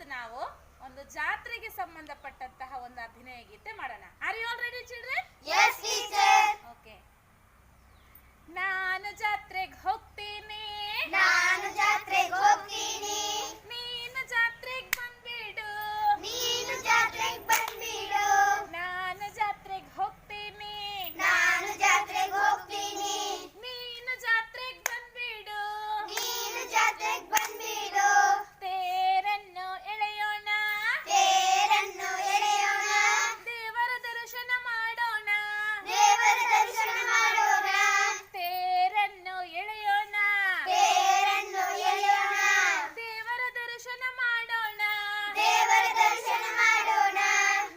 ಇವತ್ತು ನಾವು ಒಂದು ಜಾತ್ರೆಗೆ ಸಂಬಂಧಪಟ್ಟಂತಹ ಒಂದು ಅಭಿನಯ ಗೀತೆ ಮಾಡೋಣ. Are you all ready children? Yes, teacher. Okay. ನಾನು ಜಾತ್ರೆಗೆ ಹೋಗ್ತೀನಿ, ನಾನು ಜಾತ್ರೆಗೆ ಹೋಗ್ತೀನಿ, ನೀನು ಜಾತ್ರೆಗೆ ಬಂದ್ಬಿಡು, ನೀನು ಜಾತ್ರೆಗೆ ಬಂದ್ಬಿಡು. ನಾನು ಜಾತ್ರೆಗೆ ಹೋಗ್ತೀನಿ, ನಾನು ಜಾತ್ರೆಗೆ ಹೋಗ್ತೀನಿ, ನೀನು ಜಾತ್ರೆಗೆ ಬಂದ್ಬಿಡು, ನೀನು ಜಾತ್ರೆಗೆ ಬಂದ್ಬಿಡು. ತೇರನ್ನು ಎಳೆಯೋಣ, ತೇರನ್ನು ಎಳೆಯೋಣ, ದೇವರ ದರ್ಶನ ಮಾಡೋಣ, ದೇವರ ದರ್ಶನ ಮಾಡೋಣ. ತೇರನ್ನು ಎಳೆಯೋಣ, ತೇರನ್ನು ಎಳೆಯೋಣ, ದೇವರ ದರ್ಶನ ಮಾಡೋಣ. ದೇವರ ದರ್ಶನ ಮಾಡೋಣ.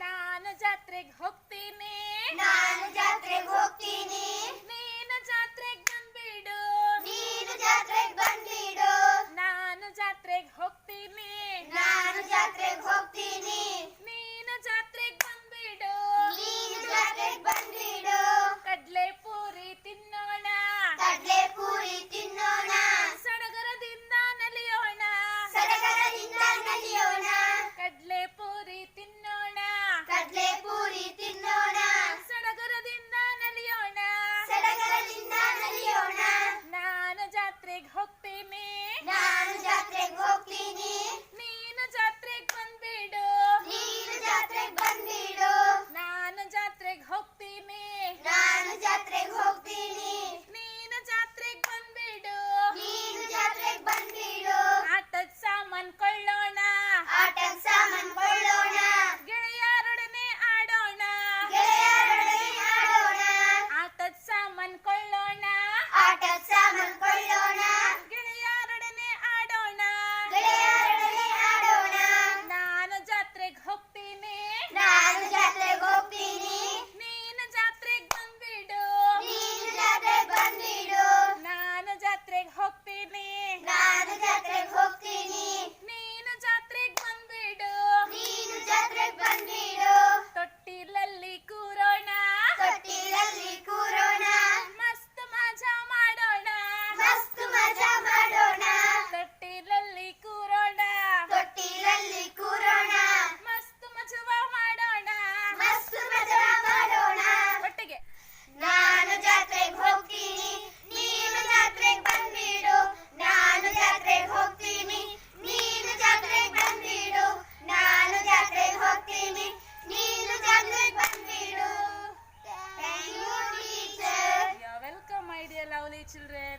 ನಾನು ಜಾತ್ರೆಗೆ ಹೋಗ್ತೀನಿ, ನಾನು ಜಾತ್ರೆಗೆ ಹೋಗ್ತೀನಿ, ನೀನು ಜಾತ್ರೆಗೆ ಬಂದ್ಬಿಡು, ನೀನು ಜಾತ್ರೆಗೆ ಬಂದ್ಬಿಡು. ನಾನು ಜಾತ್ರೆಗೆ ಹೋಗ್ತೀನಿ, ನಾನು ಜಾತ್ರೆಗೆ ಹೋಗ್ತೀನಿ, ನೀನು ಜಾತ್ರೆಗೆ ಬಂದ್ಬಿಡು, ನೀನು ಜಾತ್ರೆಗೆ ಬಂದ್ಬಿಡು. ಕಡ್ಲೆ ಪೂರಿ ತಿನ್ನೋಣ, ಕಡ್ಲೆ ಪೂರಿ ತಿನ್ನೋಣ, ಸಡಗರದಿಂದ ನಲಿಯೋಣ, ಸಡಗರದಿಂದ ನಲಿಯೋಣ. ಕಡ್ಲೆ ಪೂರಿ ತಿನ್ನೋಣ, ಕಡ್ಲೆ ಪೂರಿ ತಿನ್ನೋಣ, ಸಡಗರದಿಂದ ನಲಿಯೋಣ. ಸಡಗರದಿಂದ ನಲಿಯೋಣ. ನಾನು ಜಾತ್ರೆಗೆ ಹೋಗ್ತೀನಿ, ನಾನು ಜಾತ್ರೆಗೆ ಹೋಗ್ತೀನಿ, ನೀನು ಜಾತ್ರೆಗೆ ಬಂದ್ಬಿಡು, ನೀನು ಜಾತ್ರೆಗೆ ಬಂದ್ಬಿಡು. ನಾನು ಜಾತ್ರೆಗೆ ಹೋಗ್ತೀನಿ, ನಾನು ಜಾತ್ರೆಗೆ ಹೋಗ್ತೀನಿ, ನೀನು ಜಾತ್ರೆಗೆ ಬಂದ್ಬಿಡು. ನೀನು ಜಾತ್ರೆಗೆ ಬಂದ್ಬಿಡು. ಆಟದ ಸಾಮಾನ್ ಕೊಳ್ಳೋಣ, ಆಟದ ಸಾಮಾನ್ ಕೊಳ್ಳೋಣ, ಗೆಳೆಯರೊಡನೆ ಆಡೋಣ, ಗೆಳೆಯರೊಡನೆ ಆಡೋಣ. ಆಟದ ಸಾಮಾನ್ ಕೊಳ್ಳೋಣ, ಆಟದ ಸಾಮಾನ್ ಕೊಳ್ಳೋಣ, ಗೆಳೆಯರೊಡನೆ ಆಡೋಣ. ಗೆಳೆಯರೊಡನೆ ಆಡೋಣ. ನಾನು ಜಾತ್ರೆಗೆ ಹೋಗ್ತೀನಿ, ನಾನು ಜಾತ್ರೆಗೆ ಹೋಗ್ತೀನಿ, ನೀನು ಜಾತ್ರೆಗೆ ಬಂದ್ಬಿಡು, ನೀನು ಜಾತ್ರೆಗೆ ಬಂದ್ಬಿಡು. ನಾನು ಜಾತ್ರೆಗೆ ಹೋಗ್ತೀನಿ, ನಾನು ಜಾತ್ರೆಗೆ ಹೋಗ್ತೀನಿ, ನೀನು ಜಾತ್ರೆಗೆ ಬಂದ್ಬಿಡು. ನೀನು ಜಾತ್ರೆಗೆ ಬಂದ್ಬಿಡು. ತೊಟ್ಟಿಲಲ್ಲಿ ಕೂರೋಣ, ತೊಟ್ಟಿಲಲ್ಲಿ ಕೂರೋಣ, ಮಸ್ತ್ ಮಜಾ ಮಾಡೋಣ, ಮಸ್ತ್ ಮಜಾ ಮಾಡೋಣ. ತೊಟ್ಟಿಲಲ್ಲಿ ಕೂರೋಣ, ತೊಟ್ಟಿಲಲ್ಲಿ ಕೂರೋಣ, ಮಸ್ತ್ ಮಜವ ಮಾಡೋಣ. ಮಸ್ತ್ ಮಜಾ ಮಾಡೋಣ. ಒಟ್ಟಿಗೆ ನಾನು ಜಾತ್ರೆಗೆ ಹೋಗ್ತೀನಿ, ನೀನು ಜಾತ್ರೆಗೆ ಬಂದ್ಬಿಡು. ನಾನು ಜಾತ್ರೆಗೆ ಹೋಗ್ತೀನಿ, ನೀನು ಜಾತ್ರೆಗೆ ಬಂದ್ಬಿಡು. ನಾನು ಜಾತ್ರೆಗೆ ಹೋಗ್ತೀನಿ, ನೀನು ಜಾತ್ರೆಗೆ ಬಂದ್ಬಿಡು. Thank you, teacher. You're welcome, my dear lovely children.